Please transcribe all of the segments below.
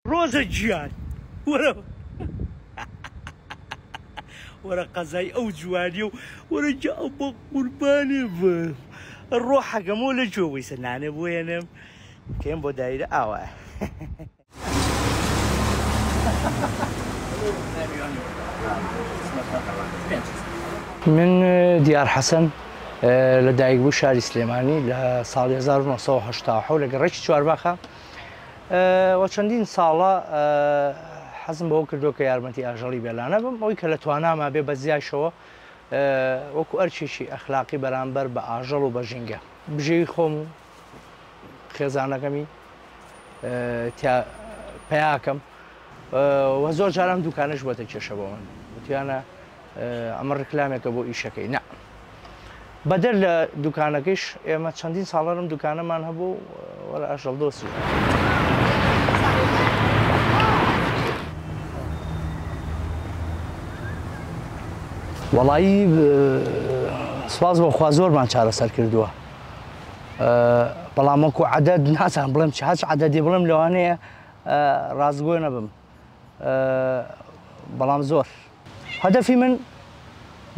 ڕۆزە گیان وەرە قەزای ئەو جوانی و وەرە جا ئەو بە قوربانێ بە ڕۆحەکەمەوە لە جۆوەی سەنانە بۆێنم کێم بۆ دایرە ئاوە من دیار حەسەن لە دایک بوو شاری سلێمانی لە ساڵی 1970 لەگەڵ ڕێکی چوارباخە و چەندین ساڵە حەزم بەوە کردو کە یارمەتی ئاژەڵی بێلانە بم ئەوی کە لە تواناما بێ بە زیاشەوە وەکو ئەرچێکی ئەخلاقی بەرامبەر بە ئاژەڵ و بە ژینگە بژێوی خۆم و خێزانەکەمی پێیاکەم وە زۆر جاران دوکانش بۆتە کێشە بۆ من وتیانە ئەمە ڕکلامێکە بۆ ئیشەکەی نا بەدەر لە دوکانەکەیش ئێمە چەندین ساڵەرم دوکانەمان هەبوو وەرە ئاژەڵ دۆستی وەڵایی سواز بەخوا زۆرمان چارەسەر کردووە بەڵام وەکو عەدەد نازانم بڵێم هەچ عەدەدی بڵێم لەوانەیە ڕازگۆ نەبم بەڵام زۆر هەدەفی من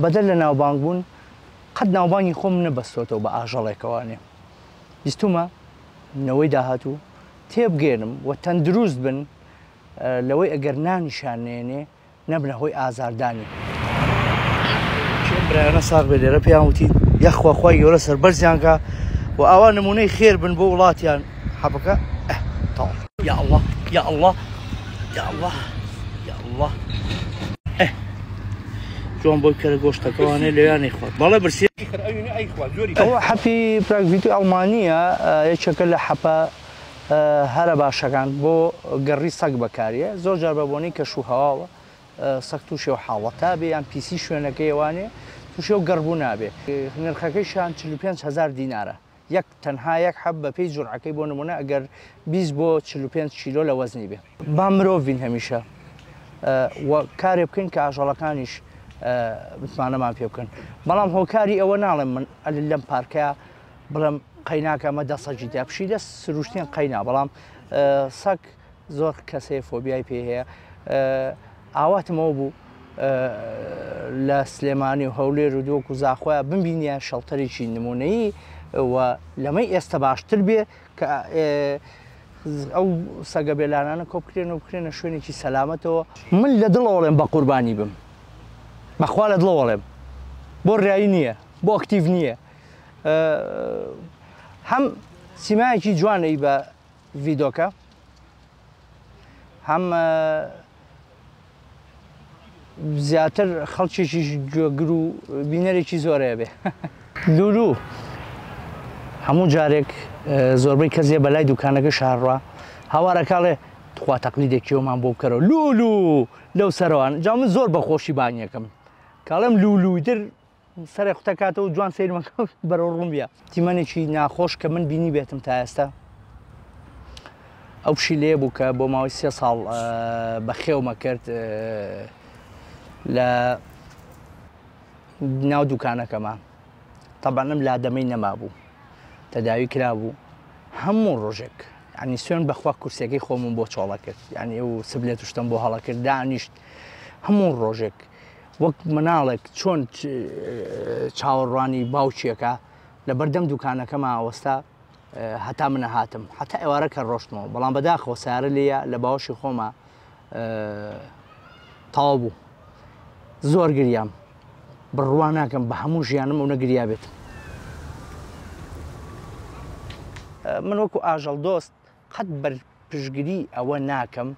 بەدەر لە ناوبانگ بوون قەت ناوبانگی خۆم نەبەستۆتەوە بە ئاژەڵێکەوانێ بیستومە نەوەی داهاتوو تێبگێنم و تەندروست بن لەوەی ئەگەر نانیشانێنێ نەبنە هۆی ئازاردانی برایانە ساغ بێ لێرە پێیان وتی یەخواخوای گەورە سەربەرزیانکە و ئاوا نمونەی خێر بن بۆ وڵاتیان حەبەکە تاڵ یا ئەڵڵا یا ئەڵڵا یا ئەڵڵا یا ئەڵڵا جوان بۆی کەرە گۆشتەکەوانێ لەویانەی خوات بەڵێ برسی ئەوە حەپی پراگڤیتی ئەڵمانیە یەکێکە لە حەپە هەرە باشەکان بۆ گەڕی سەگ بەکاریە زۆر جار بە بۆنەی کەش و هەواوە سەگ تووشێ و حاڵەتا بێ یان پیسی شوێنەکەی ئەوانێ تووشێ و گەڕبوو نابێ نرخەکەیشان 45,000 دینارە یەک تەنها یەک حەب بە پێی جوڕعەکەی بۆ نمونە ئەگەر 20 بۆ 45 کیلۆ لە وەزنی بێ با مرۆڤین هەمیشە و کارێ بکەین کە ئاژەڵەکانیش بتمانەمان پێ بکەن بەڵام هۆکاری ئەوە ناڵێم من لەم پارکەیە بڵێم قەیناکە ئەمە دەسەجی دا پشیدە سروشتیان قەینا بەڵام سەگ زۆر کەسێ فۆبیای پێ هەیە ئاواتمەوە بوو لە سلێمانی و هەولێر و دۆک و زاخۆیە بمبینە شەڵتەرێکی نمونەیی و لەمەی ئێستا باشتر بێ کە ئەو سەگە بێلانانە کۆبکرێن و بکرێنە شوێنێکی سەلامەتەوە من لە دڵەوەڵێم بە قوربانی بم بەخوا لە دڵەوەڵێم بۆ ڕایی نییە بۆ ئەکتیڤ نییە هەم سیمایەکی جوانەی بە ڤیدۆکە هەم زیاتر خەڵکێکی گوێگر و بینەرێکی زۆرەیە بێ لولو هەموو جارێک زۆربەی کەسێ بەلای دوکانەکە شارڕوا هاوارەکاڵێ تخوا تەقلیدێکیەوەمان بۆ بکەرەوە لولو لەو سەرەوان جا من زۆر بەخۆشی بانیەکەم کاڵم لولوتر سەرێ قوتەکاتەوە جوان سیرمەکە بەرەو ڕوون بیا تیمەنێکی ناخۆش کە من بینی بێتم تا ئێستا ئەو پشی لێ بوو کە بۆ ماوەی 3 ساڵ بەخێومە کرد لە ناو دوکانەکەمان تەبەنم لادەمەی نەما بوو تەداوی کرا بوو هەموو ڕۆژێک ینی سوێن بەخوا کورسەکەی خۆمم بۆ چۆڵە کرد یعنی ئەو سبلێت شتم بۆ هەڵە کرد دانیشت هەموو ڕۆژێک وەک مناڵێک چۆن چاوەڕوانی باوچیەکە لە بەردەم دوکانەکەمان ئەوەستا هەتا منە هاتم هەتا ئێوارە کە ڕۆشتمەوە بەڵام بەداخەوە سارە لێیە لە باوەشی خۆمە تاوا بوو زۆر گریام بڕوان ناکەم بە هەموو ژیانم ئەو نەگریا بێت من وەکو ئاژەڵ دۆست قەت بەرپشتگیری ئەوە ناکەم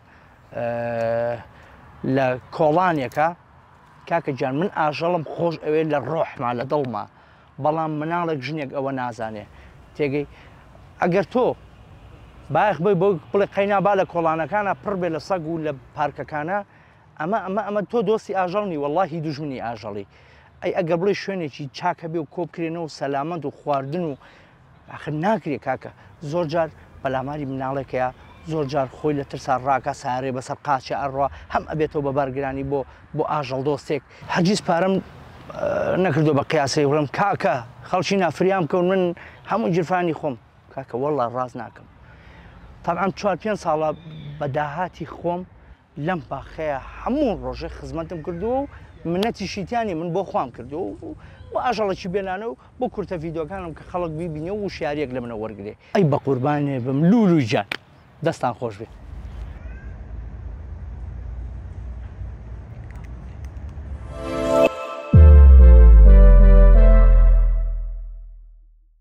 لە کۆڵانێکە کاکە جان من ئاژەڵم خۆش ئەوێ لە ڕۆحما لە دڵما بەڵام مناڵێک ژنێک ئەوە نازانێ تێگەی ئەگەر تۆ باەخ بێ بۆ بڵێ قەینابا لە کۆڵانەکانە پڕ بێ لە سەگ و لە پارکەکانە ئەمە تۆ دۆستی ئاژەڵنی وەڵڵاهی دوژمنی ئاژەڵی ئەی ئەگەر بڵێ شوێنێکی چاکە بێ و کۆبکرێنەوە سەلامەت و خواردن و ئاخر ناکرێ کاکە زۆر جار بەلاماری مناڵێکەیە زۆر جار خۆی لە ترسا ڕاکە سارێ بەسەر قاچە ئەڕوا هەم ئەبێتەوە بە بەرگرانی بۆ ئاژەڵ دۆستێک هەرگیز پارەم نەکردو بە قیاسی بڵێم کاکە خەڵکی نافریام کەون من هەموو جرفانی خۆم کاکە وەڵڵا ڕاز ناکەم طبعا 4-5 ساڵە بەداهاتی خۆم لەم باخەیە هەموو ڕۆژێ خزمەتم کردووە و منەتیشیتیانی من بۆ خۆم کردو بۆ ئاژەڵێکی بێنانە و بۆ کورتە ڤیدۆکانم کە خەڵک بیبینێ و شیارێک لە منە وەرگێ ئەی بە قوربانێ بم لولوی جان دەستان خۆش بێ.